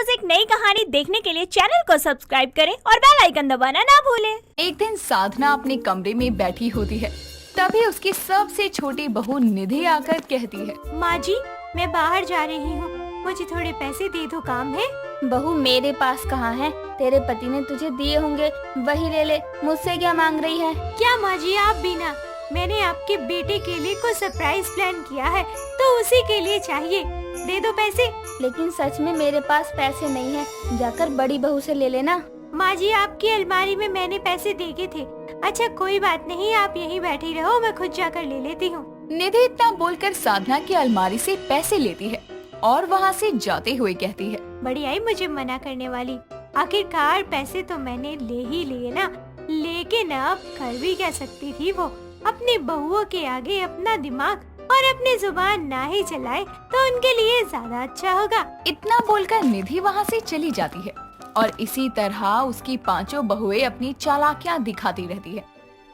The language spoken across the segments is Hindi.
रोज एक नई कहानी देखने के लिए चैनल को सब्सक्राइब करें और बेल आइकन दबाना ना भूलें। एक दिन साधना अपने कमरे में बैठी होती है, तभी उसकी सबसे छोटी बहू निधि आकर कहती है, माँ जी, मैं बाहर जा रही हूँ, मुझे थोड़े पैसे दे दो, काम है। बहू मेरे पास कहाँ है, तेरे पति ने तुझे दिए होंगे, वही ले ले, मुझसे क्या मांग रही है। क्या माँ जी, आप भी ना, मैंने आपके बेटे के लिए कुछ सरप्राइज प्लान किया है तो उसी के लिए चाहिए, दे दो पैसे। लेकिन सच में मेरे पास पैसे नहीं है, जाकर बड़ी बहू से ले लेना। माँ जी, आपकी अलमारी में मैंने पैसे देखे थे। अच्छा कोई बात नहीं, आप यहीं बैठी रहो, मैं खुद जाकर ले लेती हूँ। निधि इतना बोलकर साधना की अलमारी से पैसे लेती है और वहाँ से जाते हुए कहती है, बड़ी आई मुझे मना करने वाली, आखिरकार पैसे तो मैंने ले ही लिए ना, लेकिन अब कर भी क्या सकती थी वो, अपनी बहुओं के आगे अपना दिमाग और अपनी जुबान ना ही चलाए तो उनके लिए ज्यादा अच्छा होगा। इतना बोलकर निधि वहाँ से चली जाती है और इसी तरह उसकी पांचों बहुएं अपनी चालाकियाँ दिखाती रहती है।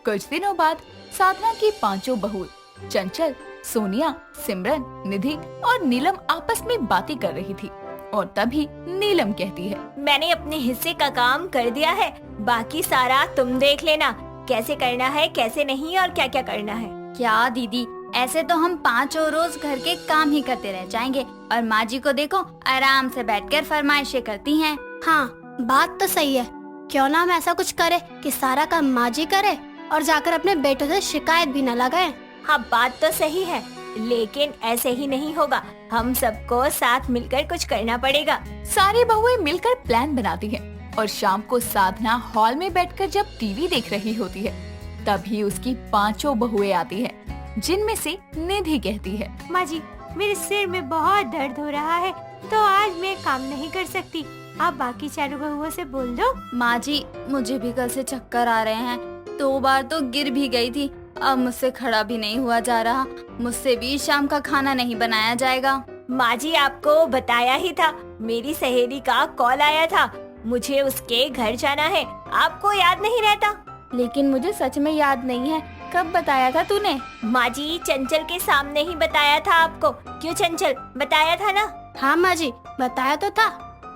कुछ दिनों बाद साधना की पांचों बहुएं चंचल, सोनिया, सिमरन, निधि और नीलम आपस में बातें कर रही थी और तभी नीलम कहती है, मैंने अपने हिस्से का काम कर दिया है, बाकी सारा तुम देख लेना, कैसे करना है कैसे नहीं और क्या क्या करना है। क्या दीदी, ऐसे तो हम पाँचों रोज घर के काम ही करते रह जाएंगे और माँ जी को देखो आराम से बैठकर फरमाइशें करती हैं। हाँ, बात तो सही है। क्यों ना हम ऐसा कुछ करे कि सारा काम माँ जी करे और जाकर अपने बेटों से शिकायत भी न लगाए। हाँ बात तो सही है, लेकिन ऐसे ही नहीं होगा, हम सबको साथ मिलकर कुछ करना पड़ेगा। सारी बहुएं मिलकर प्लान बनाती हैं और शाम को साधना हॉल में बैठकर जब टीवी देख रही होती है, तभी उसकी पांचों बहुएं आती हैं, जिनमें से निधि कहती है, माँ जी, मेरे सिर में बहुत दर्द हो रहा है तो आज मैं काम नहीं कर सकती, आप बाकी चारों बहुओं से बोल दो। माँ जी, मुझे भी कल से चक्कर आ रहे हैं, 2 बार तो गिर भी गई थी, अब मुझसे खड़ा भी नहीं हुआ जा रहा, मुझसे भी शाम का खाना नहीं बनाया जाएगा। माँ जी, आपको बताया ही था, मेरी सहेली का कॉल आया था, मुझे उसके घर जाना है, आपको याद नहीं रहता? लेकिन मुझे सच में याद नहीं है, कब बताया था तूने? माँ जी, चंचल के सामने ही बताया था आपको। क्यों चंचल, बताया था ना? हाँ माँ जी, बताया तो था।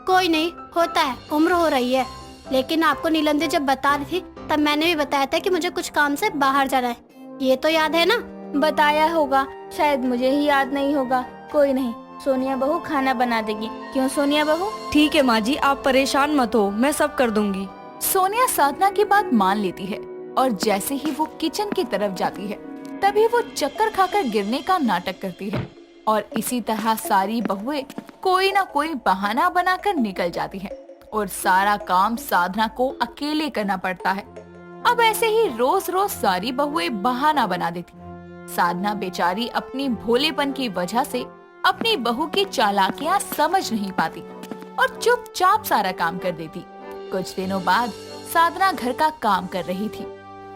कोई नहीं, होता है, उम्र हो रही है। लेकिन आपको नीलम दी जब बता रही थी तब मैंने भी बताया था कि मुझे कुछ काम से बाहर जाना है, ये तो याद है ना? बताया होगा, शायद मुझे ही याद नहीं होगा। कोई नहीं, सोनिया बहू खाना बना देगी। क्यों सोनिया बहू? ठीक है माँ जी, आप परेशान मत हो, मैं सब कर दूंगी। सोनिया साधना की बात मान लेती है और जैसे ही वो किचन की तरफ जाती है, तभी वो चक्कर खाकर गिरने का नाटक करती है और इसी तरह सारी बहुएं कोई ना कोई बहाना बनाकर निकल जाती हैं और सारा काम साधना को अकेले करना पड़ता है। अब ऐसे ही रोज रोज सारी बहुएं बहाना बना देती। साधना बेचारी अपनी भोलेपन की वजह से अपनी बहू की चालाकियां समझ नहीं पाती और चुपचाप सारा काम कर देती। कुछ दिनों बाद साधना घर का काम कर रही थी,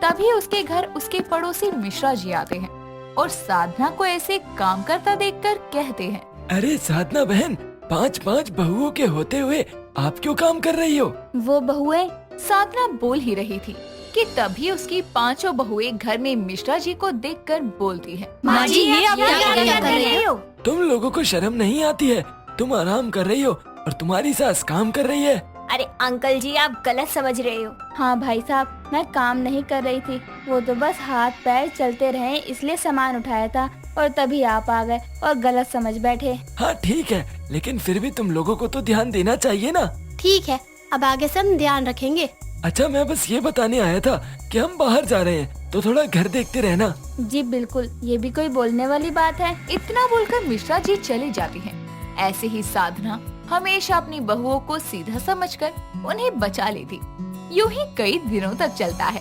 तभी उसके घर उसके पड़ोसी मिश्रा जी आते हैं और साधना को ऐसे काम करता देखकर कहते हैं, अरे साधना बहन, 5 बहुओं के होते हुए आप क्यों काम कर रही हो? वो बहुएं? साधना बोल ही रही थी कि तभी उसकी पांचों बहुएं घर में मिश्रा जी को देखकर बोलती हैं, माँ जी, ये आप क्या कर रही हो? तुम लोगों को शर्म नहीं आती है? तुम आराम कर रही हो और तुम्हारी सास काम कर रही है। अरे अंकल जी, आप गलत समझ रहे हो। हाँ भाई साहब, मैं काम नहीं कर रही थी, वो तो बस हाथ पैर चलते रहे इसलिए सामान उठाया था और तभी आप आ गए और गलत समझ बैठे। हाँ ठीक है, लेकिन फिर भी तुम लोगों को तो ध्यान देना चाहिए ना। ठीक है, अब आगे से हम ध्यान रखेंगे। अच्छा, मैं बस ये बताने आया था कि हम बाहर जा रहे हैं, तो थोड़ा घर देखते रहना। जी बिल्कुल, ये भी कोई बोलने वाली बात है। इतना बोलकर मिश्रा जी चले जाती हैं। ऐसे ही साधना हमेशा अपनी बहुओं को सीधा समझकर उन्हें बचा लेती। यूं ही कई दिनों तक चलता है।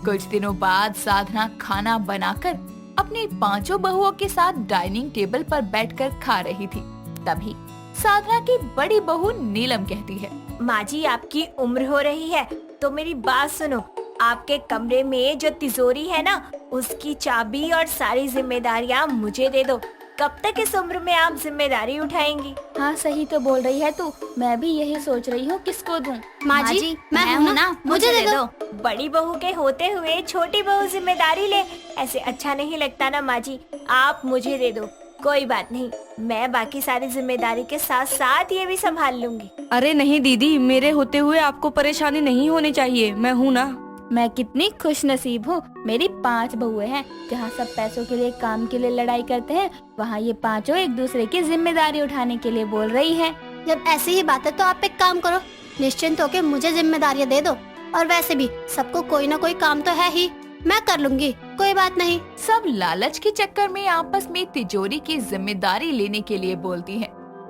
कुछ दिनों बाद साधना खाना बनाकर अपनी पांचों बहुओं के साथ डाइनिंग टेबल पर बैठकर खा रही थी। तभी साधना की बड़ी बहू नीलम कहती है, माँ जी, आपकी उम्र हो रही है तो मेरी बात सुनो, आपके कमरे में जो तिजोरी है ना, उसकी चाबी और सारी जिम्मेदारियाँ मुझे दे दो। कब तक इस उम्र में आप जिम्मेदारी उठाएंगी? हाँ सही तो बोल रही है तू, मैं भी यही सोच रही हूँ किसको दूँ। माँ जी, मैं हूँ ना, मुझे दे दो। बड़ी बहू के होते हुए छोटी बहू जिम्मेदारी ले, ऐसे अच्छा नहीं लगता ना माँ जी, आप मुझे दे दो। कोई बात नहीं, मैं बाकी सारी जिम्मेदारी के साथ साथ ये भी संभाल लूंगी। अरे नहीं दीदी, मेरे होते हुए आपको परेशानी नहीं होनी चाहिए, मैं हूँ ना। मैं कितनी खुश नसीब हूँ, मेरी 5 बहुएं हैं। जहाँ सब पैसों के लिए, काम के लिए लड़ाई करते हैं, वहाँ ये 5 एक दूसरे की जिम्मेदारी उठाने के लिए बोल रही है। जब ऐसी ही बात है तो आप एक काम करो, निश्चिंत होके मुझे जिम्मेदारियाँ दे दो। और वैसे भी सबको कोई ना कोई काम तो है ही, मैं कर लूंगी, कोई बात नहीं। सब लालच के चक्कर में आपस में तिजोरी की जिम्मेदारी लेने के लिए बोलती हैं।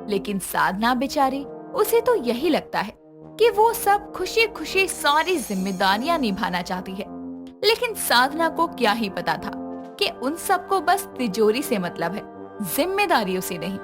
लेकिन साधना बेचारी, उसे तो यही लगता है कि वो सब खुशी खुशी सारी जिम्मेदारियां निभाना चाहती है। लेकिन साधना को क्या ही पता था कि उन सबको बस तिजोरी से मतलब है, जिम्मेदारियों से नहीं।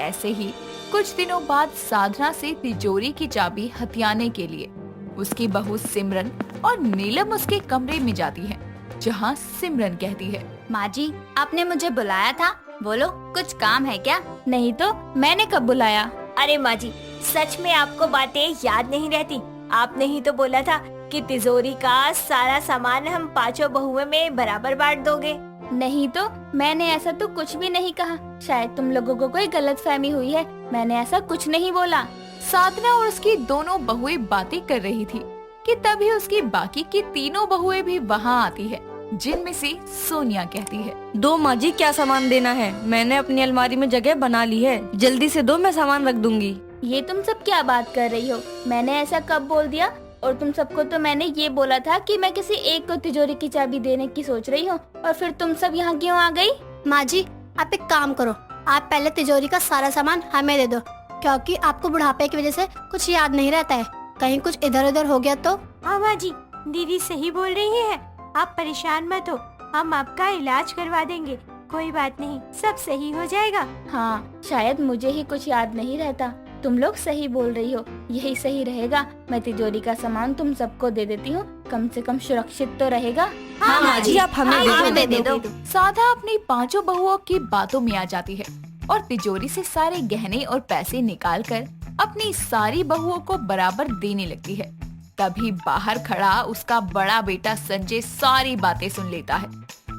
ऐसे ही कुछ दिनों बाद साधना से तिजोरी की चाबी हथियाने के लिए उसकी बहू सिमरन और नीलम उसके कमरे में जाती है, जहाँ सिमरन कहती है, माँ जी, आपने मुझे बुलाया था, बोलो कुछ काम है क्या? नहीं तो मैंने कब बुलाया? अरे माँ जी, सच में आपको बातें याद नहीं रहती? आपने ही तो बोला था कि तिजोरी का सारा सामान हम 5 बहुओं में बराबर बांट दोगे। नहीं तो मैंने ऐसा तो कुछ भी नहीं कहा, शायद तुम लोगों को कोई गलतफहमी हुई है, मैंने ऐसा कुछ नहीं बोला। साधना और उसकी दोनों बहुएं बातें कर रही थी कि तभी उसकी बाकी की 3 बहुएं भी वहाँ आती है, जिनमें से सोनिया कहती है, दो माँ जी, क्या सामान देना है? मैंने अपनी अलमारी में जगह बना ली है, जल्दी से दो, मैं सामान रख दूंगी। ये तुम सब क्या बात कर रही हो? मैंने ऐसा कब बोल दिया? और तुम सबको तो मैंने ये बोला था कि मैं किसी एक को तिजोरी की चाबी देने की सोच रही हूँ, और फिर तुम सब यहाँ क्यों आ गई? माँ जी, आप एक काम करो, आप पहले तिजोरी का सारा सामान हमें दे दो, क्योंकि आपको बुढ़ापे की वजह से कुछ याद नहीं रहता है, कहीं कुछ इधर उधर हो गया तो। हाँ माँ जी, दीदी सही बोल रही है, आप परेशान मत हो, हम आपका इलाज करवा देंगे, कोई बात नहीं, सब सही हो जाएगा। हाँ, शायद मुझे ही कुछ याद नहीं रहता, तुम लोग सही बोल रही हो, यही सही रहेगा। मैं तिजोरी का सामान तुम सबको दे देती हूँ, कम से कम सुरक्षित तो रहेगा। हाँ माँ जी, आप हमें दे दो। साधा अपनी 5 बहुओं की बातों में आ जाती है और तिजोरी से सारे गहने और पैसे निकालकर अपनी सारी बहुओं को बराबर देने लगती है। तभी बाहर खड़ा उसका बड़ा बेटा संजय सारी बातें सुन लेता है,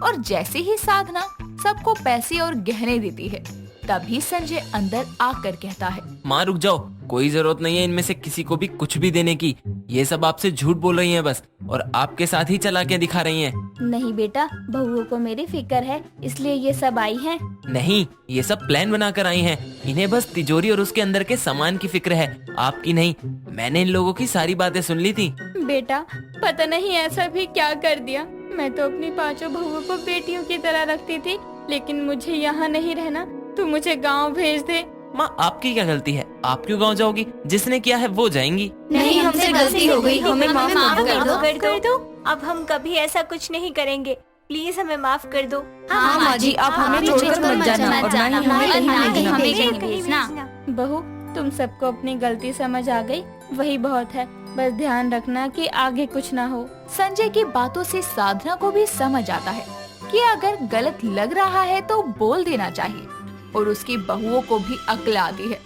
और जैसे ही साधना सबको पैसे और गहने देती है, तभी संजय अंदर आकर कहता है, माँ रुक जाओ, कोई जरूरत नहीं है इनमें से किसी को भी कुछ भी देने की, ये सब आपसे झूठ बोल रही हैं बस, और आपके साथ ही चालाकियां दिखा रही हैं। नहीं बेटा, बहुओं को मेरी फिक्र है, इसलिए ये सब आई हैं। नहीं, ये सब प्लान बनाकर आई हैं, इन्हें बस तिजोरी और उसके अंदर के सामान की फिक्र है, आपकी नहीं। मैंने इन लोगों की सारी बातें सुन ली थी। बेटा, पता नहीं ऐसा भी क्या कर दिया, मैं तो अपनी 5 बहुओं को बेटियों की तरह रखती थी, लेकिन मुझे यहाँ नहीं रहना, तू मुझे गाँव भेज दे। माँ, आपकी क्या गलती है? आप क्यों गाँव जाओगी? जिसने किया है वो जाएंगी। नहीं, हमसे गलती हो गई, हमें माफ कर दो। अब हम कभी ऐसा कुछ नहीं करेंगे, प्लीज हमें माफ कर दो। हाँ माँ जी, आप हमें छोड़कर मत जाना, और ना ही हमें कहीं भेजना। बहू, तुम सबको अपनी गलती समझ आ गई, वही बहुत है, बस ध्यान रखना कि आगे कुछ ना हो। संजय की बातों से साधना को भी समझ आता है कि अगर गलत लग रहा है तो बोल देना चाहिए, और उसकी बहुओं को भी अक्ल आती है,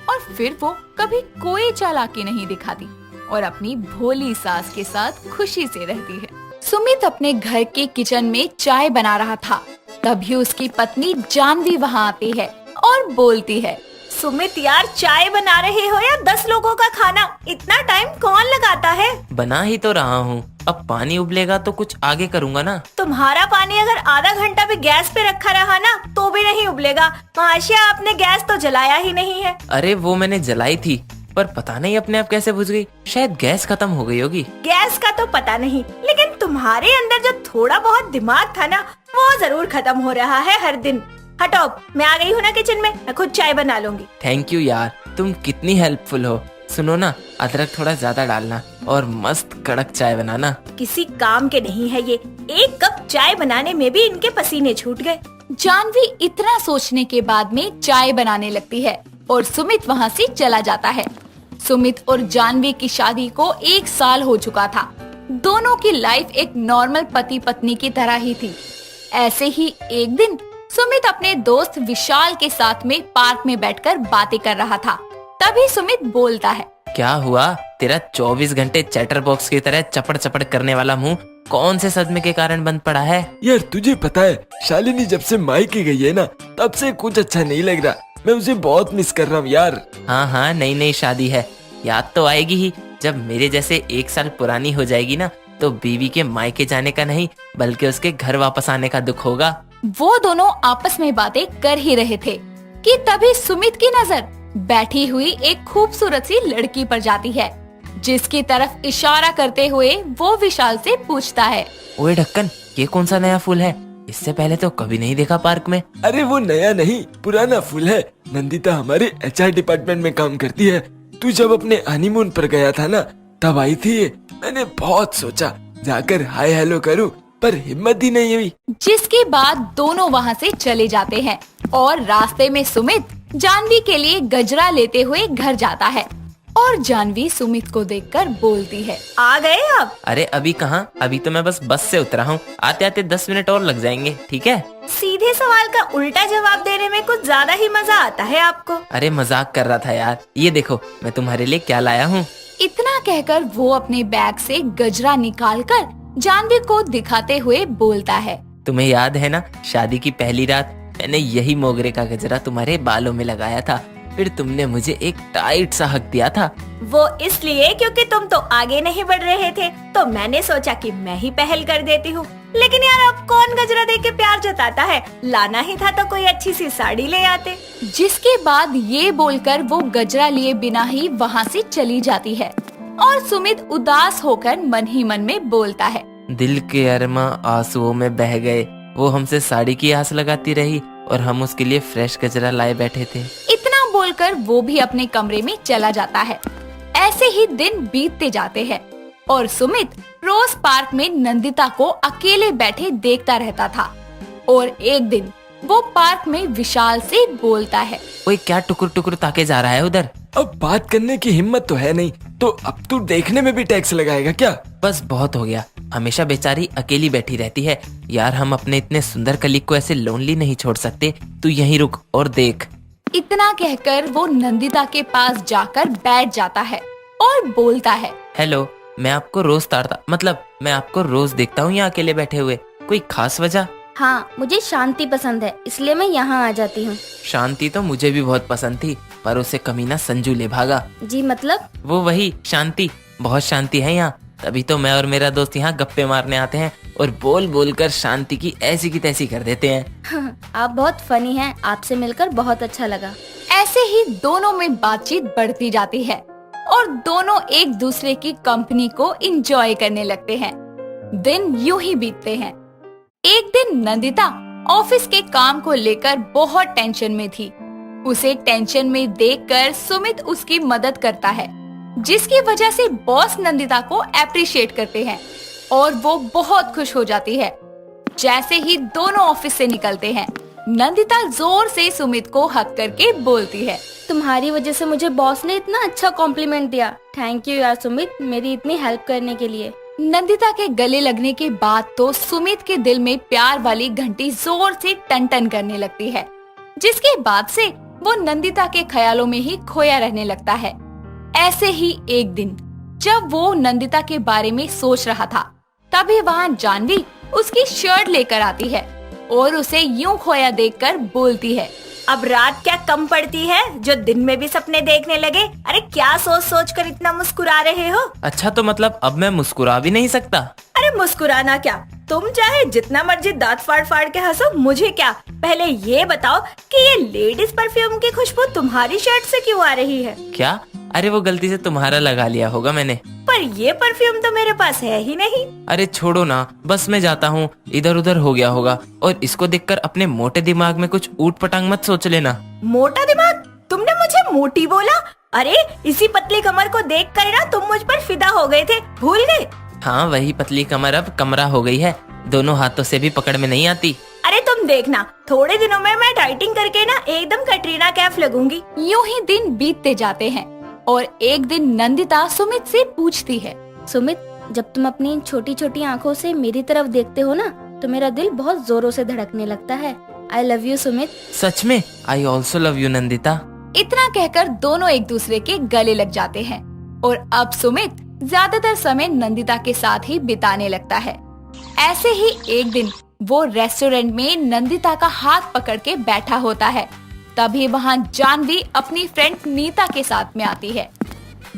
और फिर वो कभी कोई चालाकी नहीं दिखाती और अपनी भोली सास के साथ खुशी से रहती है। सुमित अपने घर के किचन में चाय बना रहा था, तभी उसकी पत्नी जानवी वहाँ आती है और बोलती है, सुमित यार, चाय बना रहे हो या 10 लोगों का खाना? इतना टाइम कौन लगाता है? बना ही तो रहा हूँ, अब पानी उबलेगा तो कुछ आगे करूँगा ना। तुम्हारा पानी अगर आधा घंटा भी गैस पे रखा रहा ना तो भी नहीं उबलेगा। महाशय, आपने गैस तो जलाया ही नहीं है। अरे वो मैंने जलाई थी, पर पता नहीं अपने आप कैसे बुझ गई, शायद गैस खत्म हो गई होगी। गैस का तो पता नहीं, लेकिन तुम्हारे अंदर जो थोड़ा बहुत दिमाग था ना, वो जरूर खत्म हो रहा है हर दिन। हटो, मैं आ गई हूँ ना किचन में, मैं खुद चाय बना लूंगी। थैंक यू यार, तुम कितनी हेल्पफुल हो। सुनो ना, अदरक थोड़ा ज्यादा डालना और मस्त कड़क चाय बनाना। किसी काम के नहीं है ये, 1 कप चाय बनाने में भी इनके पसीने छूट गए। जानवी इतना सोचने के बाद में चाय बनाने लगती है और सुमित वहाँ से चला जाता है। सुमित और जानवी की शादी को 1 साल हो चुका था। दोनों की लाइफ एक नॉर्मल पति पत्नी की तरह ही थी। ऐसे ही एक दिन सुमित अपने दोस्त विशाल के साथ में पार्क में बैठकर बातें कर रहा था। तभी सुमित बोलता है, क्या हुआ? तेरा 24 घंटे चैटर बॉक्स की तरह चपड़ चपड़ करने वाला मुंह कौन से सदमे के कारण बंद पड़ा है? यार तुझे पता है शालिनी जब से मायके गई है ना तब से कुछ अच्छा नहीं लग रहा। मैं उसे बहुत मिस कर रहा हूँ यार। हाँ हाँ, नई नई शादी है, याद तो आएगी ही। जब मेरे जैसे 1 साल पुरानी हो जाएगी ना तो बीवी के मायके जाने का नहीं बल्कि उसके घर वापस आने का दुख होगा। वो दोनों आपस में बातें कर ही रहे थे कि तभी सुमित की नजर बैठी हुई एक खूबसूरत सी लड़की पर जाती है, जिसकी तरफ इशारा करते हुए वो विशाल से पूछता है, ओए ढक्कन, ये कौन सा नया फूल है? इससे पहले तो कभी नहीं देखा पार्क में। अरे वो नया नहीं पुराना फूल है। नंदिता हमारे HR डिपार्टमेंट में काम करती है। तू जब अपने हनीमून पर गया था ना तब आई थी ये। मैंने बहुत सोचा जाकर हाय हेलो करूं पर हिम्मत ही नहीं हुई। जिसके बाद दोनों वहाँ से चले जाते हैं और रास्ते में सुमित जानवी के लिए गजरा लेते हुए घर जाता है और जानवी सुमित को देखकर बोलती है, आ गए आप? अरे अभी कहाँ, अभी तो मैं बस से उतरा हूँ। आते आते 10 मिनट और लग जाएंगे, ठीक है? सीधे सवाल का उल्टा जवाब देने में कुछ ज्यादा ही मजा आता है आपको। अरे मजाक कर रहा था यार। ये देखो मैं तुम्हारे लिए क्या लाया हूँ। इतना कहकर वो अपने बैग से गजरा निकालकर जानवी को दिखाते हुए बोलता है, तुम्हें याद है ना, शादी की पहली रात मैंने यही मोगरे का गजरा तुम्हारे बालों में लगाया था, फिर तुमने मुझे एक टाइट सा हक दिया था। वो इसलिए क्योंकि तुम तो आगे नहीं बढ़ रहे थे, तो मैंने सोचा कि मैं ही पहल कर देती हूँ। लेकिन यार अब कौन गजरा दे के प्यार जताता है? लाना ही था तो कोई अच्छी सी साड़ी ले आते। जिसके बाद ये बोलकर वो गजरा लिए बिना ही वहाँ से चली जाती है और सुमित उदास होकर मन ही मन में बोलता है, दिल के अरमा आंसुओं में बह गए। वो हमसे साड़ी की आस लगाती रही और हम उसके लिए फ्रेश गजरा लाए बैठे थे। इतना बोलकर वो भी अपने कमरे में चला जाता है। ऐसे ही दिन बीतते जाते हैं और सुमित रोज पार्क में नंदिता को अकेले बैठे देखता रहता था। और एक दिन वो पार्क में विशाल से बोलता है, ओए क्या टुकुर टुकुर ताके जा रहा है उधर? अब बात करने की हिम्मत तो है नहीं तो अब तू देखने में भी टैक्स लगाएगा क्या? बस बहुत हो गया, हमेशा बेचारी अकेली बैठी रहती है। यार हम अपने इतने सुंदर कलीग को ऐसे लोनली नहीं छोड़ सकते। तू यहीं रुक और देख। इतना कहकर वो नंदिता के पास जाकर बैठ जाता है और बोलता है, हेलो, मैं आपको रोज मैं आपको रोज देखता हूँ यहाँ अकेले बैठे हुए। कोई खास वजह? हाँ, मुझे शांति पसंद है इसलिए मैं यहाँ आ जाती हूँ। शांति तो मुझे भी बहुत पसंद थी पर उसे कमीना संजू ले भागा। जी मतलब? वो वही शांति, बहुत शांति है यहाँ। तभी तो मैं और मेरा दोस्त यहाँ गप्पे मारने आते हैं और बोल बोल कर शांति की ऐसी की तैसी कर देते हैं। आप बहुत फनी हैं, आपसे मिलकर बहुत अच्छा लगा। ऐसे ही दोनों में बातचीत बढ़ती जाती है और दोनों एक दूसरे की कंपनी को एंजॉय करने लगते हैं। दिन यूं ही बीतते हैं। एक दिन नंदिता ऑफिस के काम को लेकर बहुत टेंशन में थी। उसे टेंशन में देखकर सुमित उसकी मदद करता है, जिसकी वजह से बॉस नंदिता को अप्रिशिएट करते हैं और वो बहुत खुश हो जाती है। जैसे ही दोनों ऑफिस से निकलते हैं, नंदिता जोर से सुमित को हक करके बोलती है, तुम्हारी वजह से मुझे बॉस ने इतना अच्छा कॉम्प्लीमेंट दिया। थैंक यू यार सुमित, मेरी इतनी हेल्प करने के लिए। नंदिता के गले लगने के बाद तो सुमित के दिल में प्यार वाली घंटी जोर से टन टन करने लगती है, जिसके बाद से वो नंदिता के ख्यालों में ही खोया रहने लगता है। ऐसे ही एक दिन जब वो नंदिता के बारे में सोच रहा था, तभी वहाँ जानवी उसकी शर्ट लेकर आती है और उसे यूं खोया देखकर बोलती है, अब रात क्या कम पड़ती है जो दिन में भी सपने देखने लगे? अरे क्या सोच सोच कर इतना मुस्कुरा रहे हो? अच्छा तो मतलब अब मैं मुस्कुरा भी नहीं सकता? अरे मुस्कुराना क्या, तुम चाहे जितना मर्जी दांत फाड़ फाड़ के हंसो, मुझे क्या। पहले ये बताओ कि ये लेडीज परफ्यूम की खुशबू तुम्हारी शर्ट से क्यों आ रही है? क्या? अरे वो गलती से तुम्हारा लगा लिया होगा मैंने। पर ये परफ्यूम तो मेरे पास है ही नहीं। अरे छोड़ो ना, बस मैं जाता हूँ, इधर उधर हो गया होगा। और इसको देखकर अपने मोटे दिमाग में कुछ ऊट पटांग मत सोच लेना। मोटा दिमाग? तुमने मुझे मोटी बोला? अरे इसी पतली कमर को देख कर ना तुम मुझ पर फिदा हो गए थे, भूल गए? हाँ वही पतली कमर अब कमरा हो गई है, दोनों हाथों से भी पकड़ में नहीं आती। अरे तुम देखना, थोड़े दिनों में मैं डाइटिंग करके ना एकदम कटरीना कैफ लगूंगी। यूं ही दिन बीतते जाते हैं और एक दिन नंदिता सुमित से पूछती है, सुमित, जब तुम अपनी छोटी छोटी आँखों से मेरी तरफ देखते हो ना तो मेरा दिल बहुत जोरों से धड़कने लगता है। I love you Sumit. सच में? I also love you Nandita. इतना कहकर दोनों एक दूसरे के गले लग जाते हैं और अब सुमित ज्यादातर समय नंदिता के साथ ही बिताने लगता है। ऐसे ही एक दिन वो रेस्टोरेंट में नंदिता का हाथ पकड़ के बैठा होता है। तभी वहाँ जानवी अपनी फ्रेंड नीता के साथ में आती है।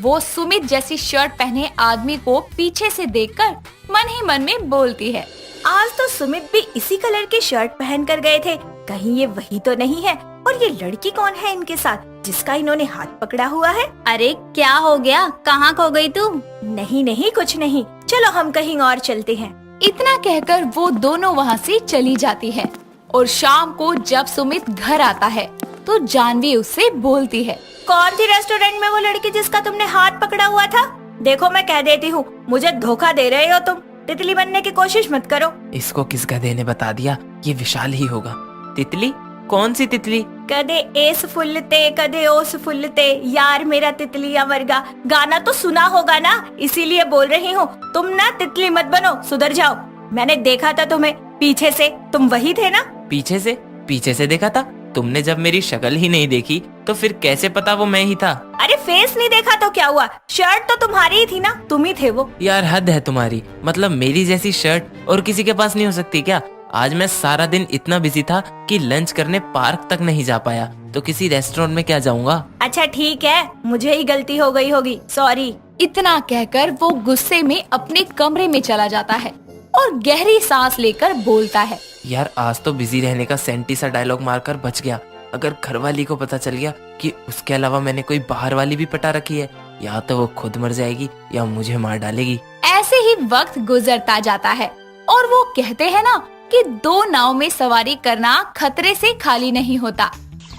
वो सुमित जैसी शर्ट पहने आदमी को पीछे से देखकर मन ही मन में बोलती है, आज तो सुमित भी इसी कलर की शर्ट पहन कर गए थे, कहीं ये वही तो नहीं है? और ये लड़की कौन है इनके साथ जिसका इन्होंने हाथ पकड़ा हुआ है? अरे क्या हो गया, कहाँ खो गई तू? नहीं नहीं कुछ नहीं, चलो हम कहीं और चलते हैं। इतना कहकर वो दोनों वहाँ से चली जाती है। और शाम को जब सुमित घर आता है तो जानवी उससे बोलती है, कौन थी रेस्टोरेंट में वो लड़की जिसका तुमने हाथ पकड़ा हुआ था? देखो मैं कह देती हूँ, मुझे धोखा दे रहे हो तुम। तितली बनने की कोशिश मत करो। इसको किस गधे ने बता दिया? ये विशाल ही होगा। तितली? कौन सी तितली? कदे एस फुल्लते कदे ओस फुल्लते, यार मेरा तितलियां वर्गा। गाना तो सुना होगा ना, इसीलिए बोल रही हूँ। तुम ना तितली मत बनो, सुधर जाओ। मैंने देखा था तुम्हें पीछे से, तुम वही थे ना? पीछे से? पीछे से देखा था? तुमने जब मेरी शक्ल ही नहीं देखी तो फिर कैसे पता वो मैं ही था? अरे फेस नहीं देखा तो क्या हुआ, शर्ट तो तुम्हारी ही थी ना, तुम ही थे वो। यार हद है तुम्हारी। मतलब मेरी जैसी शर्ट और किसी के पास नहीं हो सकती क्या? आज मैं सारा दिन इतना बिजी था कि लंच करने पार्क तक नहीं जा पाया, तो किसी रेस्टोरेंट में क्या जाऊंगा। अच्छा ठीक है, मुझे ही गलती हो गई होगी, सॉरी। इतना कहकर वो गुस्से में अपने कमरे में चला जाता है और गहरी सांस लेकर बोलता है, यार आज तो बिजी रहने का सेंटी सा डायलॉग मारकर बच गया। अगर घरवाली को पता चल गया कि उसके अलावा मैंने कोई बाहर वाली भी पटा रखी है, या तो वो खुद मर जाएगी या मुझे मार डालेगी। ऐसे ही वक्त गुजरता जाता है और वो कहते हैं ना कि दो नाव में सवारी करना खतरे से खाली नहीं होता।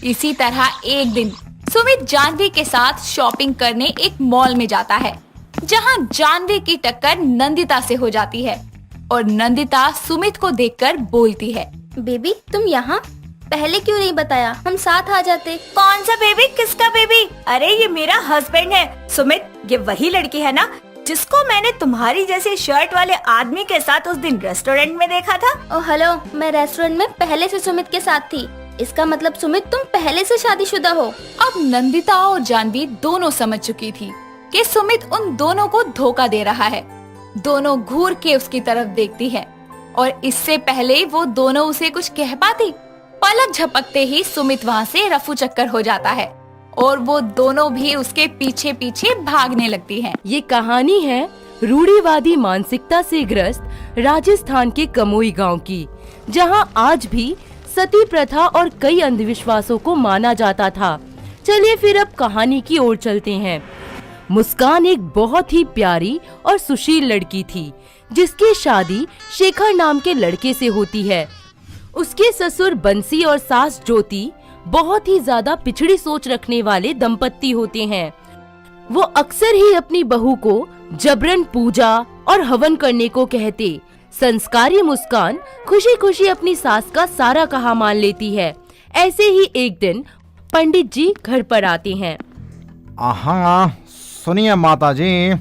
इसी तरह एक दिन सुमित जानवी के साथ शॉपिंग करने एक मॉल में जाता है, जहां जानवी की टक्कर नंदिता से हो जाती है और नंदिता सुमित को देखकर बोलती है, बेबी तुम यहाँ, पहले क्यों नहीं बताया, हम साथ आ जाते। कौन सा बेबी? किसका बेबी? अरे ये मेरा हस्बैंड है सुमित। ये वही लड़की है ना जिसको मैंने तुम्हारी जैसे शर्ट वाले आदमी के साथ उस दिन रेस्टोरेंट में देखा था। ओ हेलो, मैं रेस्टोरेंट में पहले से सुमित के साथ थी। इसका मतलब सुमित तुम पहले से शादीशुदा हो। अब नंदिता और जानवी दोनों समझ चुकी थी कि सुमित उन दोनों को धोखा दे रहा है। दोनों घूर के उसकी तरफ देखती है और इससे पहले वो दोनों उसे कुछ कह पाती, पलक झपकते ही सुमित वहाँ से रफू चक्कर हो जाता है और वो दोनों भी उसके पीछे पीछे भागने लगती हैं। ये कहानी है रूढ़िवादी मानसिकता से ग्रस्त राजस्थान के कमोई गांव की, जहां आज भी सती प्रथा और कई अंधविश्वासों को माना जाता था। चलिए फिर अब कहानी की ओर चलते हैं। मुस्कान एक बहुत ही प्यारी और सुशील लड़की थी, जिसकी शादी शेखर नाम के लड़के से होती है। उसके ससुर बंसी और सास ज्योति बहुत ही ज्यादा पिछड़ी सोच रखने वाले दंपत्ति होते हैं। वो अक्सर ही अपनी बहू को जबरन पूजा और हवन करने को कहते। संस्कारी मुस्कान खुशी खुशी अपनी सास का सारा कहा मान लेती है। ऐसे ही एक दिन पंडित जी घर पर आते हैं। हाँ सुनिए माता जी,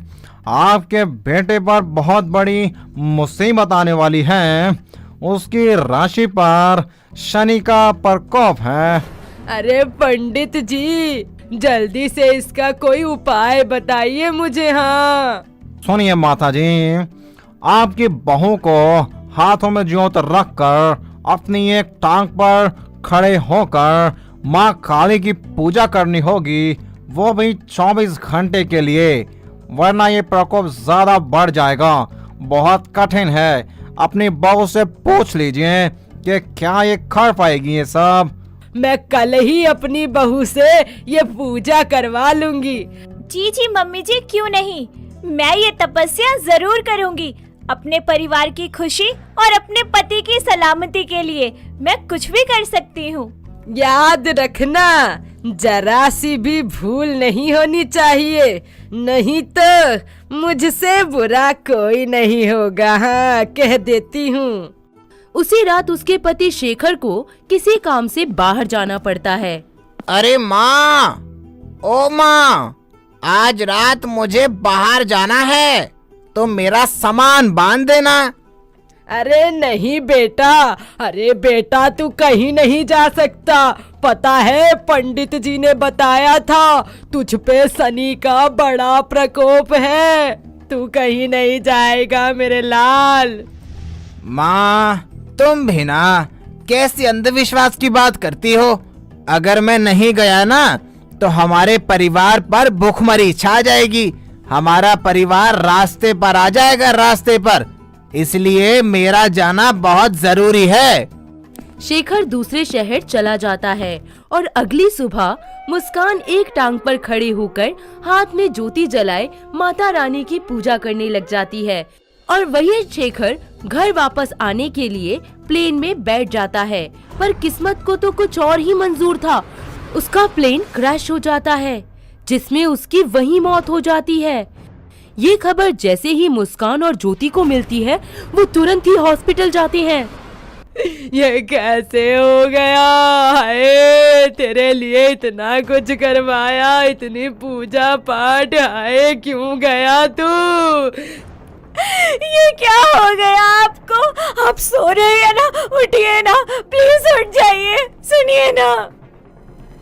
आपके बेटे पर बहुत बड़ी मुसीबत आने वाली है। उसकी राशि पर शनि का प्रकोप है। अरे पंडित जी, जल्दी से इसका कोई उपाय बताइए मुझे। हाँ सुनिए माता जी, आपकी बहू को हाथों में ज्योत रखकर अपनी एक टांग पर खड़े होकर माँ काली की पूजा करनी होगी, वो भी 24 घंटे के लिए, वरना ये प्रकोप ज्यादा बढ़ जाएगा। बहुत कठिन है। अपनी बहू से पूछ लीजिए कि क्या ये कर पाएगी ये सब। मैं कल ही अपनी बहू से ये पूजा करवा लूंगी। जी जी मम्मी जी, क्यों नहीं, मैं ये तपस्या जरूर करूंगी। अपने परिवार की खुशी और अपने पति की सलामती के लिए मैं कुछ भी कर सकती हूँ। याद रखना, जरा सी भी भूल नहीं होनी चाहिए, नहीं तो मुझसे बुरा कोई नहीं होगा। हाँ कह देती हूँ। उसी रात उसके पति शेखर को किसी काम से बाहर जाना पड़ता है। अरे माँ, ओ माँ, आज रात मुझे बाहर जाना है, तो मेरा सामान बांध देना। अरे नहीं बेटा, अरे बेटा तू कहीं नहीं जा सकता। पता है पंडित जी ने बताया था तुझ पे शनि का बड़ा प्रकोप है, तू कहीं नहीं जाएगा मेरे लाल। माँ, तुम भी ना कैसी अंधविश्वास की बात करती हो। अगर मैं नहीं गया ना तो हमारे परिवार पर भूखमरी छा जाएगी, हमारा परिवार रास्ते पर आ जाएगा, रास्ते पर। इसलिए मेरा जाना बहुत जरूरी है। शेखर दूसरे शहर चला जाता है और अगली सुबह मुस्कान एक टांग पर खड़े होकर हाथ में ज्योति जलाए माता रानी की पूजा करने लग जाती है। और वही शेखर घर वापस आने के लिए प्लेन में बैठ जाता है, पर किस्मत को तो कुछ और ही मंजूर था। उसका प्लेन क्रैश हो जाता है, जिसमें उसकी वही मौत हो जाती है। ये खबर जैसे ही मुस्कान और ज्योति को मिलती है, वो तुरंत ही हॉस्पिटल जाते हैं। ये कैसे हो गया? हाय, तेरे लिए इतना कुछ करवाया, इतनी पूजा पाठ, हाय क्यों गया तू? ये क्या हो गया आपको? आप सो रहे हैं ना? उठिए ना, प्लीज उठ जाइए, सुनिए ना।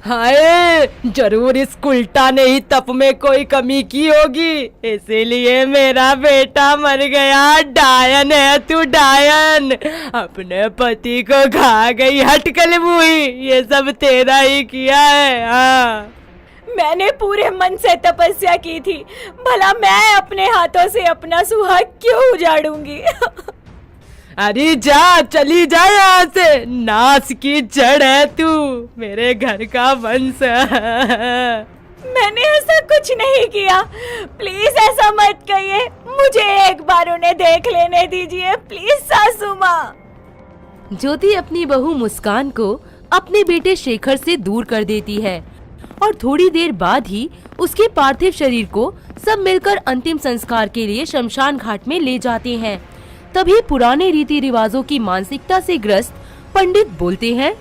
हाय, जरूर इस उल्टा ने ही तप में कोई कमी की होगी, इसीलिए मेरा बेटा मर गया। डायन है तू, डायन। अपने पति को खा गई, हटकल मुही, ये सब तेरा ही किया है। हाँ, मैंने पूरे मन से तपस्या की थी, भला मैं अपने हाथों से अपना सुहाग क्यों उजाड़ूंगी? अरे जा, चली जा यहाँ से, नाश की जड़ है तू, मेरे घर का वंश। मैंने ऐसा कुछ नहीं किया, प्लीज ऐसा मत कहिए, मुझे एक बार उन्हें देख लेने दीजिए, प्लीज सासू माँ। ज्योति अपनी बहू मुस्कान को अपने बेटे शेखर से दूर कर देती है और थोड़ी देर बाद ही उसके पार्थिव शरीर को सब मिलकर अंतिम संस्कार के लिए शमशान घाट में ले जाते हैं। तभी पुराने रीति रिवाजों की मानसिकता से ग्रस्त पंडित बोलते हैं,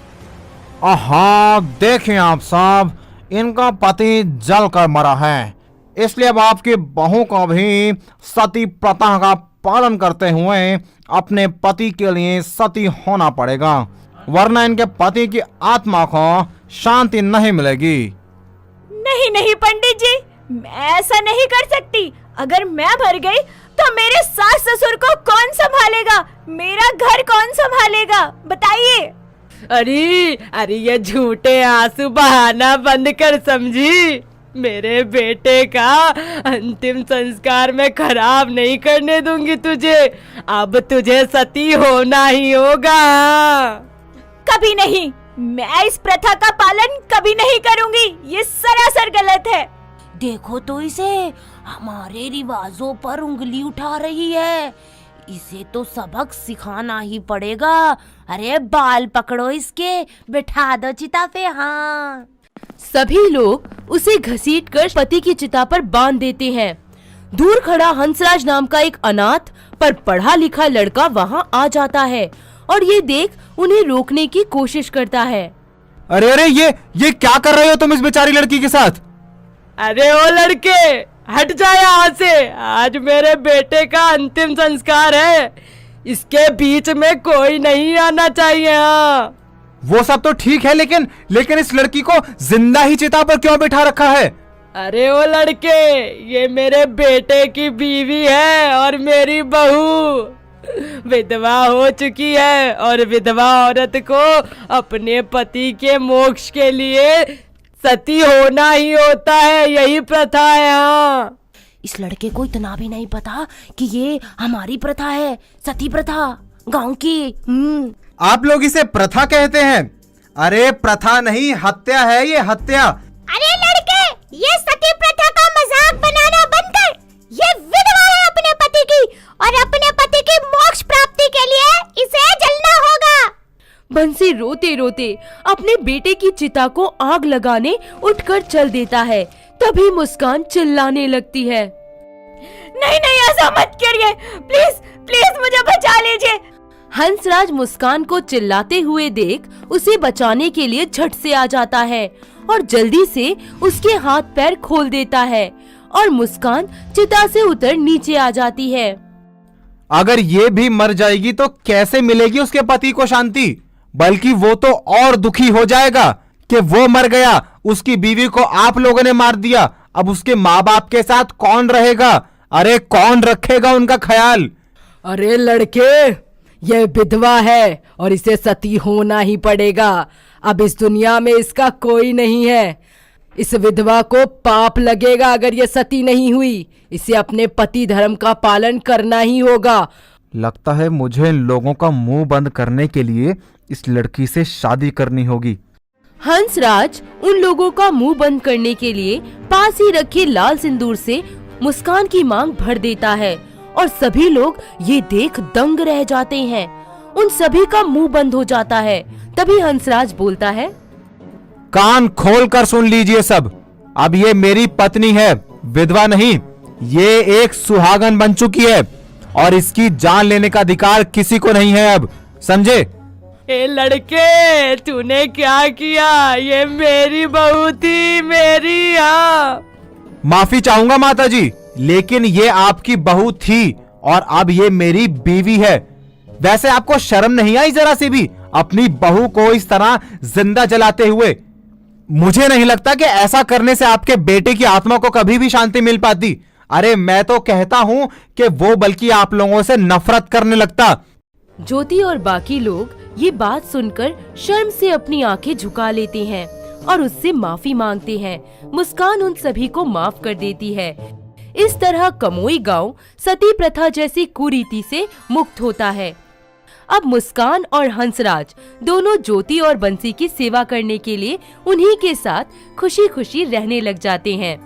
आहा, देखें आप साहब, इनका पति जल कर मरा है, इसलिए अब आपकी बहू को भी सती प्रथा का पालन करते हुए अपने पति के लिए सती होना पड़ेगा, वरना इनके पति की आत्मा को शांति नहीं मिलेगी। नहीं नहीं पंडित जी, मैं ऐसा नहीं कर सकती। अगर मैं मर गई तो मेरे सास ससुर को कौन संभालेगा? मेरा घर कौन संभालेगा? बताइए। अरे ये झूठे आंसू बहाना बंद कर, समझी? मेरे बेटे का अंतिम संस्कार मैं खराब नहीं करने दूंगी तुझे, अब तुझे सती होना ही होगा। कभी नहीं, मैं इस प्रथा का पालन कभी नहीं करूंगी, ये सरासर गलत है। देखो तो इसे, हमारे रिवाजों पर उंगली उठा रही है, इसे तो सबक सिखाना ही पड़ेगा। अरे बाल पकड़ो इसके, बिठा दो चिता पे। हाँ, सभी लोग उसे घसीटकर पति की चिता पर बांध देते हैं। दूर खड़ा हंसराज नाम का एक अनाथ पर पढ़ा लिखा लड़का वहां आ जाता है और ये देख उन्हें रोकने की कोशिश करता है। अरे अरे, ये क्या कर रहे हो तुम इस बेचारी लड़की के साथ? अरे ओ लड़के, हट जा यहाँ से, आज मेरे बेटे का अंतिम संस्कार है, इसके बीच में कोई नहीं आना चाहिए। हाँ, वो सब तो ठीक है, लेकिन इस लड़की को जिंदा ही चिता पर क्यों बिठा रखा है? अरे ओ लड़के, ये मेरे बेटे की बीवी है और मेरी बहू विधवा हो चुकी है, और विधवा औरत को अपने पति के मोक्ष के लिए सती होना ही होता है, यही प्रथा है। हाँ, इस लड़के को इतना भी नहीं पता कि ये हमारी प्रथा है, सती प्रथा गांव की। आप लोग इसे प्रथा कहते हैं? अरे प्रथा नहीं, हत्या है ये, हत्या। अरे लड़के, ये सती प्रथा का मजाक बनाना बंद कर। ये विधवा है अपने पति की, और अपने पति की मोक्ष प्राप्ति के लिए इसे जलना होगा। बंसी रोते रोते अपने बेटे की चिता को आग लगाने उठकर चल देता है। तभी मुस्कान चिल्लाने लगती है, नहीं नहीं, ऐसा मत करिए, प्लीज प्लीज मुझे बचा लीजिए। हंसराज मुस्कान को चिल्लाते हुए देख उसे बचाने के लिए झट से आ जाता है और जल्दी से उसके हाथ पैर खोल देता है और मुस्कान चिता से उतर नीचे आ जाती है। अगर ये भी मर जाएगी तो कैसे मिलेगी उसके पति को शांति? बल्कि वो तो और दुखी हो जाएगा कि वो मर गया, उसकी बीवी को आप लोगों ने मार दिया, अब उसके माँ बाप के साथ कौन रहेगा? अरे कौन रखेगा उनका ख्याल? अरे लड़के, यह विधवा है और इसे सती होना ही पड़ेगा। अब इस दुनिया में इसका कोई नहीं है। इस विधवा को पाप लगेगा अगर ये सती नहीं हुई। इसे अपने पति धर्म का पालन करना ही होगा। लगता है मुझे इन लोगों का मुंह बंद करने के लिए इस लड़की से शादी करनी होगी। हंसराज उन लोगों का मुंह बंद करने के लिए पास ही रखे लाल सिंदूर से मुस्कान की मांग भर देता है और सभी लोग ये देख दंग रह जाते हैं। उन सभी का मुंह बंद हो जाता है। तभी हंसराज बोलता है, कान खोल कर सुन लीजिए सब। अब ये मेरी पत्नी है, विधवा नहीं। ये एक सुहागन बन चुकी है और इसकी जान लेने का अधिकार किसी को नहीं है। अब समझे? ए लड़के, तूने क्या किया? ये मेरी बहू थी, मेरी। माफी चाहूंगा माताजी, लेकिन ये आपकी बहू थी और अब ये मेरी बीवी है। वैसे आपको शर्म नहीं आई जरा सी भी अपनी बहू को इस तरह जिंदा जलाते हुए? मुझे नहीं लगता कि ऐसा करने से आपके बेटे की आत्मा को कभी भी शांति मिल पाती। अरे मैं तो कहता हूं कि वो बल्कि आप लोगों से नफरत करने लगता। ज्योति और बाकी लोग ये बात सुनकर शर्म से अपनी आंखें झुका लेते हैं और उससे माफी मांगते हैं। मुस्कान उन सभी को माफ कर देती है। इस तरह कमोई गांव सती प्रथा जैसी कुरीति से मुक्त होता है। अब मुस्कान और हंसराज दोनों ज्योति और बंसी की सेवा करने के लिए उन्हीं के साथ खुशी खुशी रहने लग जाते हैं।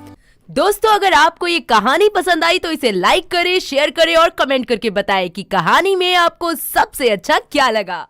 दोस्तों, अगर आपको ये कहानी पसंद आई तो इसे लाइक करें, शेयर करें और कमेंट करके बताएं कि कहानी में आपको सबसे अच्छा क्या लगा।